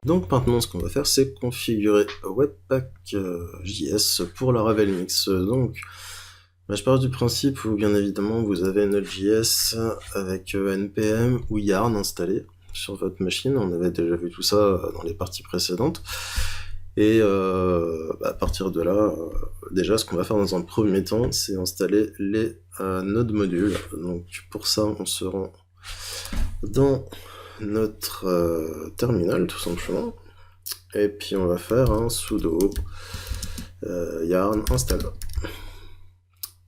Donc maintenant, ce qu'on va faire, c'est configurer Webpack.js pour la Ravelmix. Donc, je pars du principe où, bien évidemment, vous avez Node.js avec npm ou yarn installé sur votre machine. On avait déjà vu tout ça dans les parties précédentes. Et à partir de là, déjà, ce qu'on va faire dans un premier temps, c'est installer les Node modules. Donc pour ça, on se rend dans notre terminal, tout simplement. Et puis on va faire un sudo yarn install.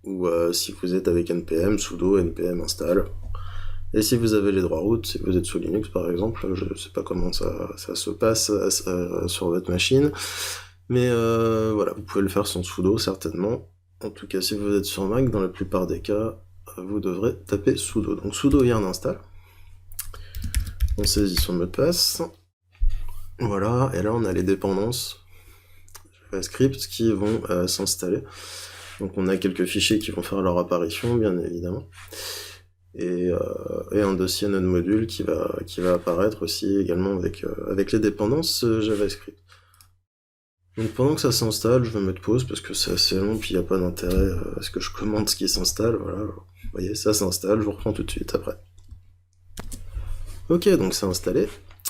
Ou si vous êtes avec npm, sudo npm install. Et si vous avez les droits root, si vous êtes sous Linux par exemple, je ne sais pas comment ça se passe sur votre machine, mais voilà, vous pouvez le faire sans sudo certainement. En tout cas, si vous êtes sur Mac, dans la plupart des cas, vous devrez taper sudo. Donc sudo yarn install. On saisit son mot de passe. Voilà, et là on a les dépendances JavaScript qui vont s'installer. Donc on a quelques fichiers qui vont faire leur apparition, bien évidemment. Et un dossier Node module qui va apparaître aussi également avec les dépendances JavaScript. Donc pendant que ça s'installe, je vais mettre pause parce que c'est assez long, puis il n'y a pas d'intérêt à ce que je commente ce qui s'installe, voilà. Vous voyez, ça s'installe, je vous reprends tout de suite après. Ok, donc c'est installé.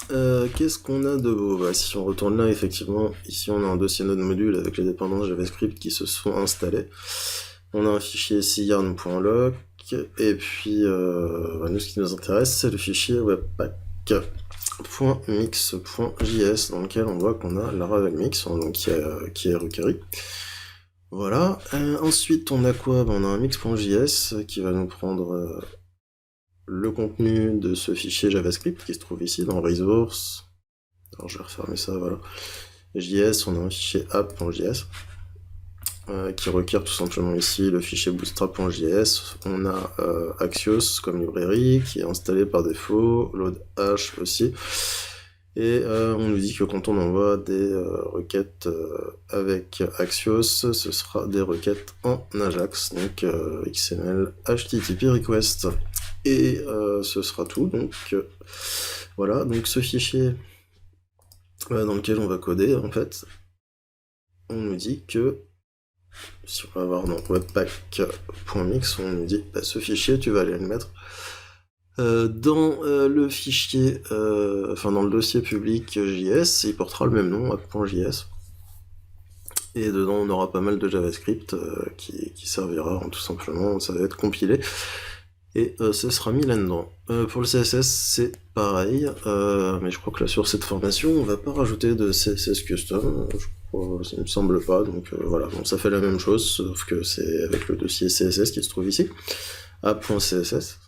Qu'est-ce qu'on a de beau? Si on retourne là, effectivement, ici on a un dossier Node module avec les dépendances JavaScript qui se sont installées. On a un fichier yarn.loc, et puis nous ce qui nous intéresse c'est le fichier webpack.mix.js dans lequel on voit qu'on a la Ravelmix donc qui est requérie. Voilà. Ensuite on a quoi? On a un mix.js qui va nous prendre le contenu de ce fichier JavaScript qui se trouve ici dans Resource. Alors je vais refermer ça, voilà. JS, on a un fichier app.js qui requiert tout simplement ici le fichier bootstrap.js. On a Axios comme librairie qui est installé par défaut, loadh aussi. Et on nous dit que quand on envoie des requêtes avec Axios, ce sera des requêtes en Ajax, donc XML HTTP request. Et ce sera tout, donc voilà, donc ce fichier dans lequel on va coder, en fait, on nous dit que, si on va voir dans webpack.mix, on nous dit, ce fichier, tu vas aller le mettre dans le fichier, dans le dossier public JS, il portera le même nom, app.js. Et dedans, on aura pas mal de JavaScript qui servira, tout simplement, ça va être compilé. Et ce sera mis là-dedans. Pour le CSS, c'est pareil, mais je crois que là, sur cette formation, on va pas rajouter de CSS custom, ça me semble pas, donc voilà, bon, ça fait la même chose, sauf que c'est avec le dossier CSS qui se trouve ici, app.css,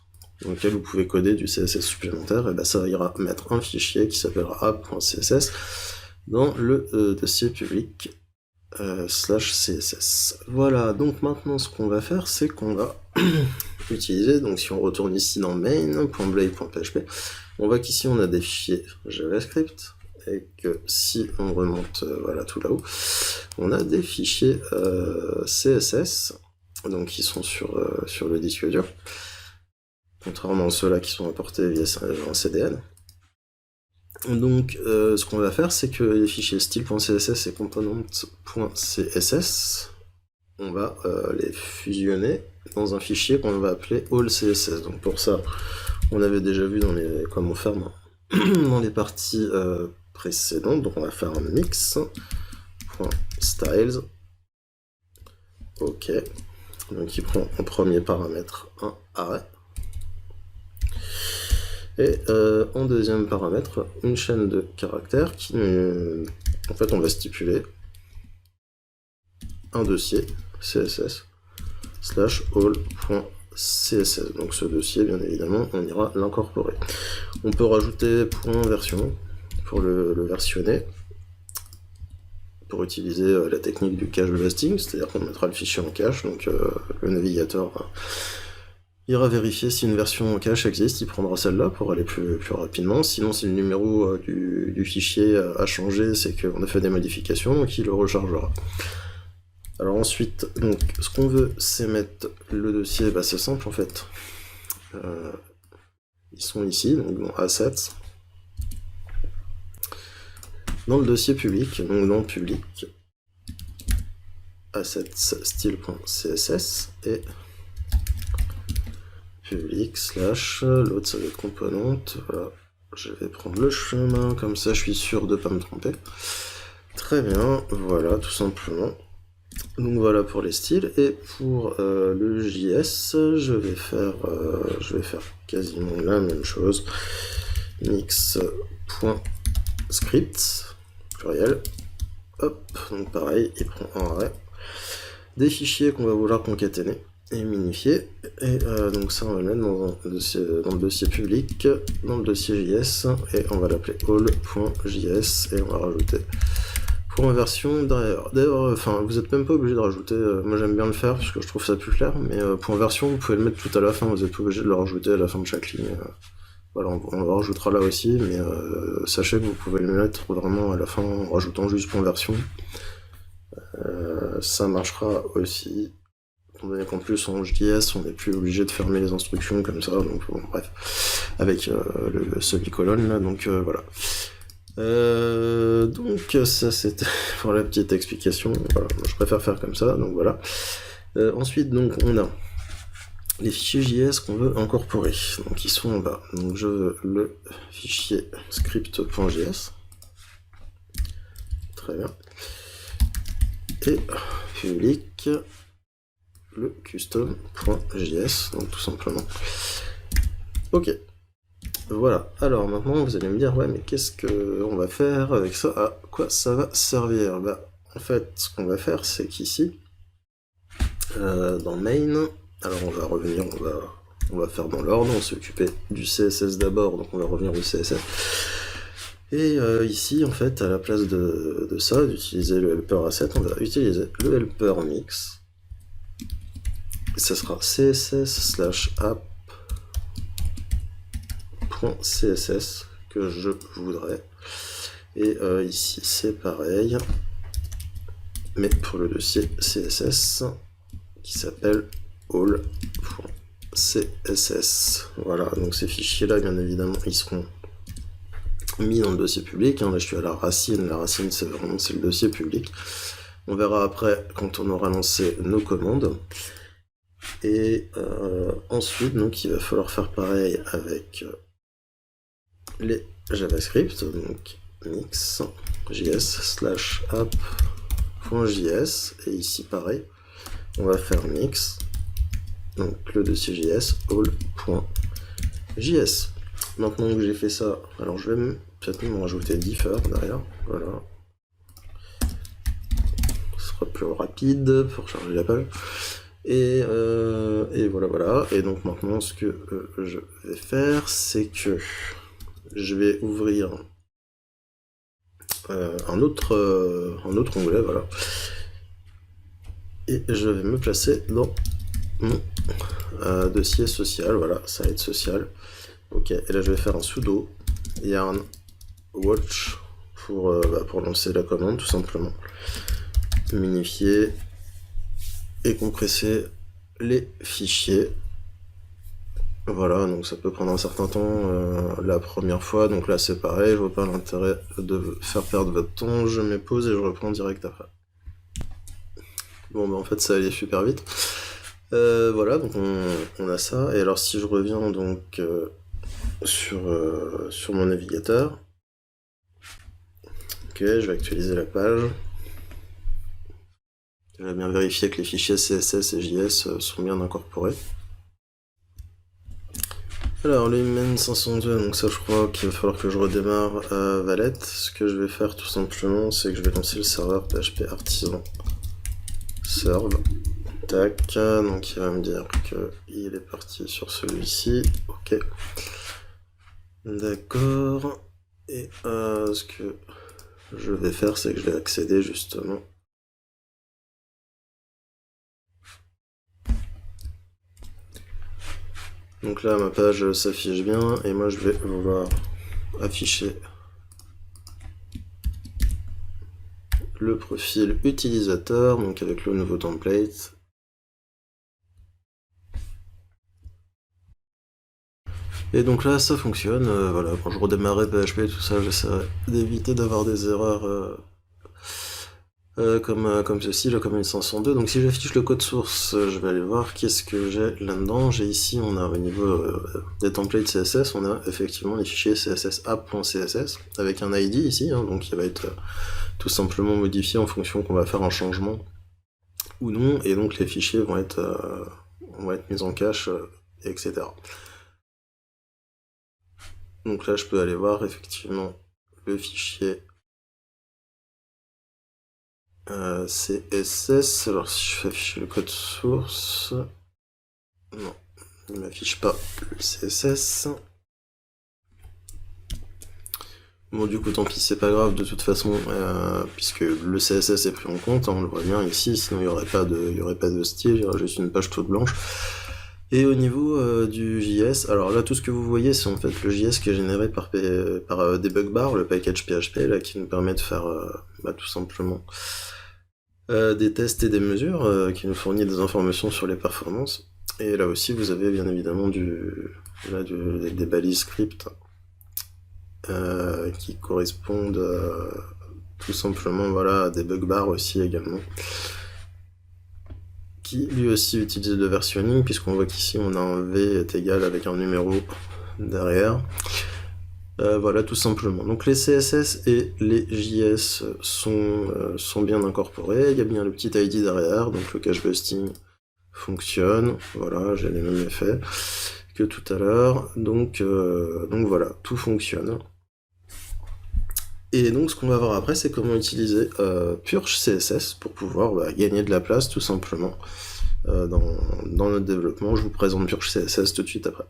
dans lequel vous pouvez coder du CSS supplémentaire, et ça ira mettre un fichier qui s'appellera app.css dans le dossier public /css. Voilà, donc maintenant ce qu'on va faire, c'est qu'on va utiliser, donc si on retourne ici dans main.blade.php, on voit qu'ici on a des fichiers JavaScript, et que si on remonte voilà tout là-haut, on a des fichiers CSS, donc qui sont sur le disque dur, contrairement à ceux-là qui sont apportés via un CDN. Donc ce qu'on va faire, c'est que les fichiers style.css et component.css, on va les fusionner dans un fichier qu'on va appeler all.css. Donc pour ça, on avait déjà vu comment faire dans les parties précédentes. Donc on va faire un mix.styles. Ok. Donc il prend en premier paramètre un array. Et en deuxième paramètre, une chaîne de caractères qui, en fait, on va stipuler un dossier css /all.css. Donc ce dossier, bien évidemment, on ira l'incorporer. On peut rajouter .version pour le versionner, pour utiliser la technique du cache blasting, c'est-à-dire qu'on mettra le fichier en cache, donc le navigateur ira vérifier si une version cache existe, il prendra celle-là pour aller plus rapidement. Sinon, si le numéro du fichier a changé, c'est qu'on a fait des modifications, donc il le rechargera. Alors ensuite, donc, ce qu'on veut, c'est mettre le dossier, c'est simple en fait. Ils sont ici, donc assets. dans le dossier public, donc dans public, assets style.css et public slash, l'autre ça va être componente, voilà, je vais prendre le chemin, comme ça je suis sûr de pas me tromper. Très bien, voilà, tout simplement. Donc voilà pour les styles, et pour le JS, je vais faire quasiment la même chose. Mix.script, pluriel, hop, donc pareil, il prend un arrêt. Des fichiers qu'on va vouloir concaténer et minifier, et donc ça on va le mettre dans le dossier public, dans le dossier JS, et on va l'appeler all.js, et on va rajouter pour version derrière. D'ailleurs, enfin, vous n'êtes même pas obligé de rajouter, moi j'aime bien le faire parce que je trouve ça plus clair, mais pour version, vous pouvez le mettre tout à la fin, vous n'êtes pas obligé de le rajouter à la fin de chaque ligne. Voilà, on le rajoutera là aussi, mais sachez que vous pouvez le mettre vraiment à la fin en rajoutant juste point version. Ça marchera aussi, étant donné qu'en plus en JS, on n'est plus obligé de fermer les instructions comme ça, donc bon, bref, avec le semi-colonne là, donc voilà. Donc ça c'était pour la petite explication, voilà, moi, je préfère faire comme ça, donc voilà. Ensuite donc on a les fichiers JS qu'on veut incorporer, donc ils sont en bas, donc je veux le fichier script.js, très bien, et public le custom.js, donc tout simplement. Ok. Voilà, alors maintenant vous allez me dire, ouais mais qu'est-ce qu'on va faire avec ça, à quoi ça va servir? Bah en fait ce qu'on va faire c'est qu'ici, dans main, alors on va revenir, on va faire dans l'ordre, on s'est occupé du CSS d'abord, donc on va revenir au CSS. Et ici en fait à la place de ça, d'utiliser le helper asset, on va utiliser le helper mix, et ça sera css/app .css que je voudrais, et ici c'est pareil mais pour le dossier CSS qui s'appelle all.css. voilà, donc ces fichiers là bien évidemment ils seront mis dans le dossier public, hein. Là je suis à la racine c'est vraiment le dossier public, on verra après quand on aura lancé nos commandes. Et ensuite donc il va falloir faire pareil avec les JavaScript, donc mix js/app.js, et ici pareil, on va faire mix, donc le dossier JS all.js. Maintenant que j'ai fait ça, alors je vais peut-être même rajouter differ derrière, voilà. Ce sera plus rapide pour charger la page. Et voilà. Et donc maintenant ce que je vais faire, c'est que je vais ouvrir un autre onglet, voilà, et je vais me placer dans mon dossier social, voilà, site social. Ok, et là je vais faire un sudo yarn watch pour lancer la commande tout simplement, minifier et compresser les fichiers. Voilà, donc ça peut prendre un certain temps la première fois, donc là c'est pareil, je vois pas l'intérêt de faire perdre votre temps, je mets pause et je reprends direct après. Bon bah en fait ça allait super vite. Voilà, donc on a ça, et alors si je reviens donc sur mon navigateur, ok, je vais actualiser la page. Je vais bien vérifier que les fichiers CSS et JS sont bien incorporés. Alors le main 502, donc ça je crois qu'il va falloir que je redémarre Valette. Ce que je vais faire tout simplement, c'est que je vais lancer le serveur PHP artisan serve. Tac, donc il va me dire qu'il est parti sur celui-ci. Ok. D'accord. Et ce que je vais faire, c'est que je vais accéder justement . Donc là, ma page s'affiche bien, et moi je vais vouloir afficher le profil utilisateur, donc avec le nouveau template. Et donc là, ça fonctionne. Voilà, quand je redémarrais PHP, tout ça, j'essaierai d'éviter d'avoir des erreurs comme ceci, là, comme une 502. Donc si j'affiche le code source, je vais aller voir qu'est-ce que j'ai là-dedans. J'ai ici, on a au niveau des templates CSS, on a effectivement les fichiers css-app.css avec un ID ici, hein, donc qui va être tout simplement modifié en fonction qu'on va faire un changement ou non, et donc les fichiers vont être mis en cache, etc. Donc là, je peux aller voir effectivement le fichier CSS. Alors si je fais afficher le code source, non, il m'affiche pas le CSS. Bon, du coup, tant pis, c'est pas grave de toute façon, puisque le CSS est pris en compte, hein, on le voit bien ici, sinon il y aurait pas de style, il y aurait juste une page toute blanche. Et au niveau du JS, alors là, tout ce que vous voyez, c'est en fait le JS qui est généré par debugbar, le package PHP, là, qui nous permet de faire tout simplement des tests et des mesures, qui nous fournit des informations sur les performances. Et là aussi, vous avez bien évidemment des balises script qui correspondent tout simplement voilà, à des bug-bars aussi également, qui lui aussi utilise le versionning, puisqu'on voit qu'ici on a un V est égal avec un numéro derrière. Voilà, tout simplement. Donc les CSS et les JS sont bien incorporés, il y a bien le petit ID derrière, donc le cache busting fonctionne, voilà, j'ai les mêmes effets que tout à l'heure, donc voilà, tout fonctionne. Et donc ce qu'on va voir après, c'est comment utiliser Purge CSS pour pouvoir gagner de la place tout simplement dans notre développement. Je vous présente Purge CSS tout de suite après.